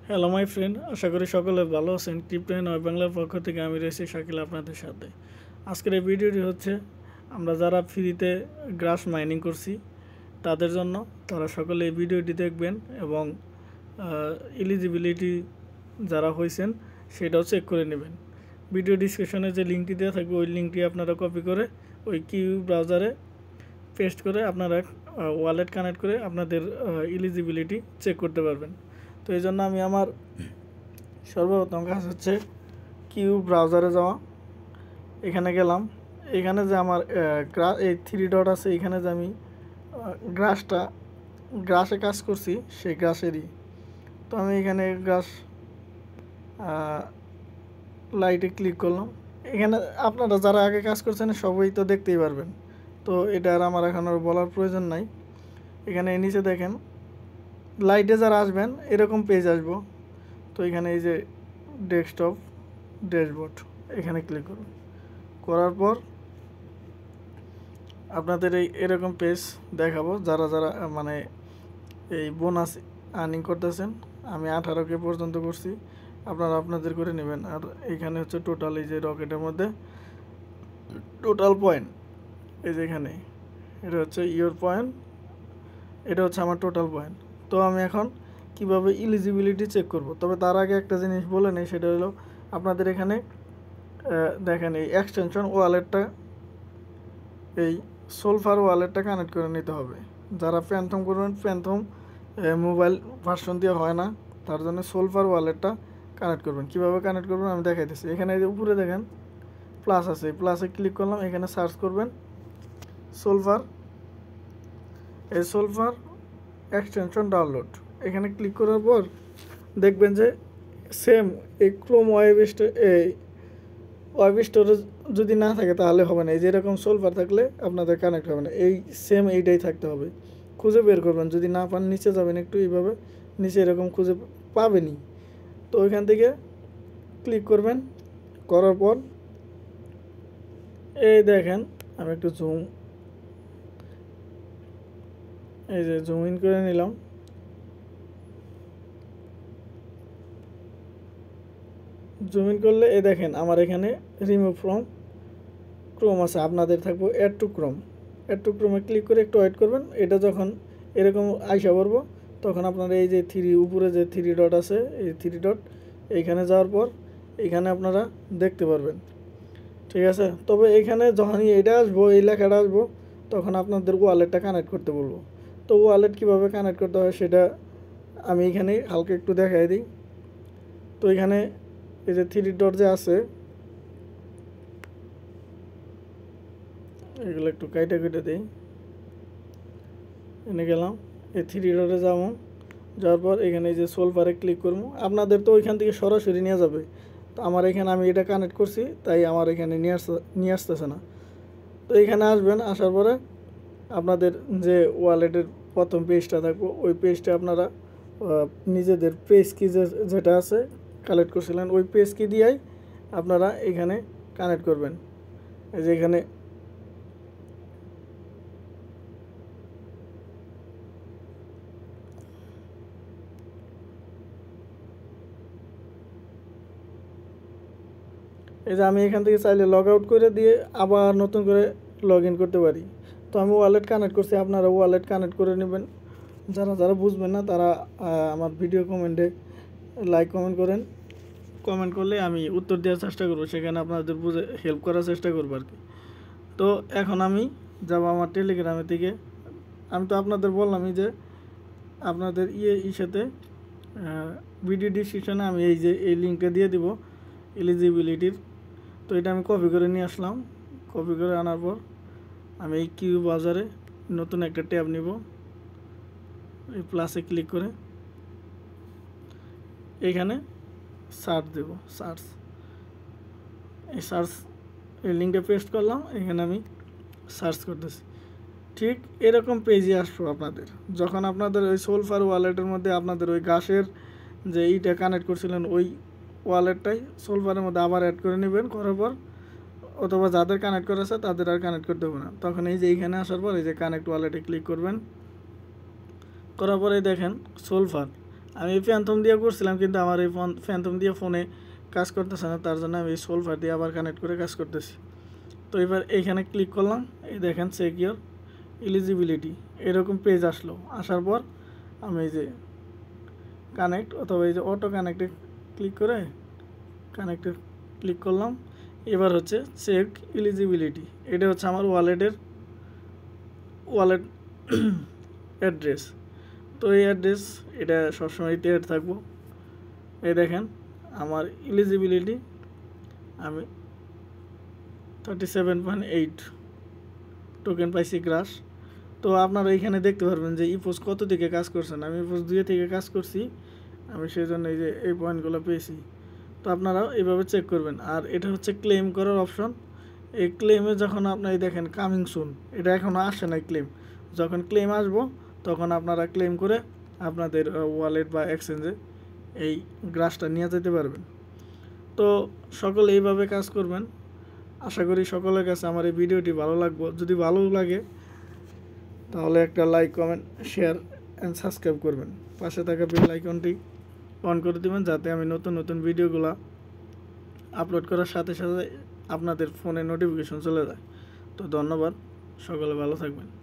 Hello my friend, আশা করি সকলে ভালো আছেন। ক্রিপ্টো নয় বাংলার পক্ষ থেকে আমি রয়েছি শাকিল আপনাদের সাথে। আজকের এই ভিডিওটি হচ্ছে আমরা যারা ফ্রিতে গ্রাস মাইনিং করছি তাদের জন্য। তারা সকলে এই ভিডিওটি দেখবেন এবং এলিজিবিলিটি যারা হয়েছেন সেটাও চেক করে নেবেন। ভিডিও ডিসক্রিপশনে যে লিঙ্কটি দেওয়া থাকবে ওই লিঙ্কটি আপনারা কপি করে ওই কিউ ব্রাউজারে পেস্ট করে আপনারা ওয়ালেট কানেক্ট করে আপনাদের এলিজিবিলিটি চেক করতে পারবেন। তো এই জন্য আমি আমার সর্বপ্রথম কাজ হচ্ছে কিউ ব্রাউজারে যাওয়া। এখানে গেলাম, এখানে যে আমার এই 3 ডট আছে, এখানে যে আমি গ্রাসে কাজ করছি সেই গ্রাসেরই। তো আমি এখানে গ্রাস লাইটে ক্লিক করলাম। এখানে আপনারা যারা আগে কাজ করছেন সবাই তো দেখতেই পারবেন, তো এটা আর আমার এখন আর বলার প্রয়োজন নাই। এখানে নিচে দেখেন লাইটে যারা আসবেন এরকম পেজ আসবো। তো এখানে এই যে ডেস্কটপ ড্যাশবোর্ড, এখানে ক্লিক করুন। করার পর আপনাদের এরকম পেজ দেখাবো যারা যারা মানে এই বোনাস আর্নিং করতেছেন। আমি 18K পর্যন্ত করছি, আপনারা আপনাদের করে নেবেন। আর এখানে হচ্ছে টোটাল এই যে রকেটের মধ্যে টোটাল পয়েন্ট, এই যে এখানে এটা হচ্ছে ইয়োর পয়েন্ট, এটা হচ্ছে আমার টোটাল পয়েন্ট। তো আমি এখন কিভাবে এলিজিবিলিটি চেক করব, তবে তার আগে একটা জিনিস বলে নেই, সেটা হলো আপনাদের এখানে দেখেন এই এক্সটেনশন ওয়ালেটটা, এই সোলফার ওয়ালেটটা কানেক্ট করে নিতে হবে। যারা প্যান্থম করবেন, প্যান্থম মোবাইল ভার্সন দিয়ে হয় না, তার জন্য সোলফার ওয়ালেটটা কানেক্ট করবেন। কিভাবে কানেক্ট করবেন আমি দেখাইতেছি। এখানে এই যে উপরে দেখেন প্লাস আছে, প্লাসে ক্লিক করলাম, এখানে সার্চ করবেন সোলফার, এই সোলফার এক্সটেনশন ডাউনলোড। এখানে ক্লিক করার পর দেখবেন যে সেম এই ক্রোম ওয়েব স্টোরেজ যদি না থাকে তাহলে হবে না। এই যেরকম সোলফার থাকলে আপনাদের কানেক্ট হবে না, এই সেম এইটাই থাকতে হবে। খুঁজে বের করবেন, যদি না পান নিচে যাবেন একটু, এইভাবে নিচে এরকম খুঁজে পাবেনই। তো ওইখান থেকে ক্লিক করবেন, করার পর এই দেখেন আমি একটু এই যে জুম ইন করে নিলাম। জুম ইন করলে এই দেখেন আমার এখানে রিমুভ ফ্রম ক্রোম আছে, আপনাদের থাকবো add to Chrome. Add to ক্রোমে ক্লিক করে একটু ওয়েট করবেন। এটা যখন এরকম আইসা পড়বো তখন আপনারা এই যে উপরে যে 3 ডট আছে, এই 3 ডট এইখানে যাওয়ার পর এইখানে আপনারা দেখতে পারবেন, ঠিক আছে। তবে এইখানে যখনই এটা আসবো, এই লেখাটা আসবো, তখন আপনাদের ওয়ালেটটা কানেক্ট করতে বলবো। তো ওয়ালেট কীভাবে কানেক্ট করতে হয় সেটা আমি এখানে হালকা একটু দেখাই দিই। তো এখানে এই যে 3 ডট যে আছে, এগুলো একটু কেটে দিই। এনে গেলাম, এই 3 ডটে যাওয়ার পর এখানে এই যে সোলফারে ক্লিক করবো। আপনাদের তো ওইখান থেকে সরাসরি নিয়ে যাবে, তো আমার এখানে আমি এটা কানেক্ট করছি তাই আমার এখানে নিয়ে আসতেছে না। তো এখানে আসবেন, আসার পরে আপনাদের যে ওয়ালেটের প্রথম পেজটা থাকবো ওই পেজটা আপনারা নিজেদের পেজ কি যেটা আছে কালেক্ট করছিলেন ওই পেজ কি দিয়েই আপনারা এখানে কানেক্ট করবেন। এই যে এখানে এই যে আমি এখান থেকে চাইলে লগ আউট করে দিয়ে আবার নতুন করে লগ ইন করতে পারি। তো আমি ওয়ালেট কানেক্ট করছি, আপনারা ওয়ালেট কানেক্ট করে নেবেন। যারা যারা বুঝবেন না তারা আমার ভিডিও কমেন্টে লাইক কমেন্ট করেন, কমেন্ট করলে আমি উত্তর দেওয়ার চেষ্টা করবো, সেখানে আপনাদের বুঝে হেল্প করার চেষ্টা করবো আর কি। তো এখন আমি যাব আমার টেলিগ্রামের থেকে। আমি তো আপনাদের বললামই যে আপনাদের সাথে ভিডিও ডিসক্রিপশনে আমি এই লিঙ্কটা দিয়ে দিব এলিজিবিলিটির। তো এটা আমি কপি করে নিয়ে আসলাম। কপি করে আনার পর আমি এই কিউ ব্রাউজারে নতুন একটা ট্যাব নিব, এই প্লাসে ক্লিক করে এইখানে সার্চ দেব। এই লিঙ্কটা পেস্ট করলাম, এখানে আমি সার্চ করতেছি। ঠিক এরকম পেজে আসবো আপনাদের, যখন আপনাদের ওই সোলফার ওয়ালেটের মধ্যে আপনাদের ওই গাছের যে এইটা কানেক্ট করছিলেন ওই ওয়ালেটটাই সোলফারের মধ্যে আবার অ্যাড করে নেবেন। করার পর অথবা যাদের কানেক্ট করা আছে তাদের আর কানেক্ট করতে হবে না। তখন এই যে এইখানে আসার পর এই যে কানেক্ট ওয়ালেটে ক্লিক করবেন। করার পরে দেখেন সোলফার আমি ফ্যান্টম দিয়ে করছিলাম, কিন্তু আমার এই ফ্যান্টম দিয়ে ফোনে কাজ করতেছে না, তার জন্য আমি এই সোলফার দিয়ে আবার কানেক্ট করে কাজ করতেছি। তো এবার এইখানে ক্লিক করলাম, এই দেখেন সিকিউর এলিজিবিলিটি এরকম পেজ আসলো। আসার পর আমি এই যে কানেক্ট অথবা এই যে অটো কানেক্টে ক্লিক করে কানেক্টে ক্লিক করলাম। এবার হচ্ছে চেক এলিজিবিলিটি, এটা হচ্ছে আমার ওয়ালেট অ্যাড্রেস। তো এই অ্যাড্রেস এটা সবসময় অ্যাড থাকবো। এই দেখেন আমার এলিজিবিলিটি আমি 37.8 টোকেন পাইছি গ্রাস। তো আপনারা এখানে দেখতে পারবেন যে ইপোস কত দিকে কাজ করছেন। আমি ইপোস 2 থেকে কাজ করছি, আমি সেই জন্য এই যে এই পয়েন্টগুলো পেয়েছি। তো আপনারাও এইভাবে চেক করবেন। আর এটা হচ্ছে ক্লেম করার অপশন। এই ক্লেমে যখন আপনারা দেখেন কামিং সুন, এটা এখনও আসে নাই ক্লেম। যখন ক্লেম আসবো তখন আপনারা ক্লেম করে আপনাদের ওয়ালেট বা এক্সচেঞ্জে এই গ্রাসটা নিয়ে যেতে পারবেন। তো সকলে এইভাবে কাজ করবেন। আশা করি সকলের কাছে আমার এই ভিডিওটি ভালো লাগবে। যদি ভালো লাগে তাহলে একটা like, comment, share and subscribe করবেন। পাশে থাকা বেল আইকনটি অন করে দেবেন, যাতে আমি নতুন নতুন ভিডিওগুলো আপলোড করার সাথে সাথে আপনাদের ফোনে নোটিফিকেশন চলে যায়। তো ধন্যবাদ, সকলে ভালো থাকবেন।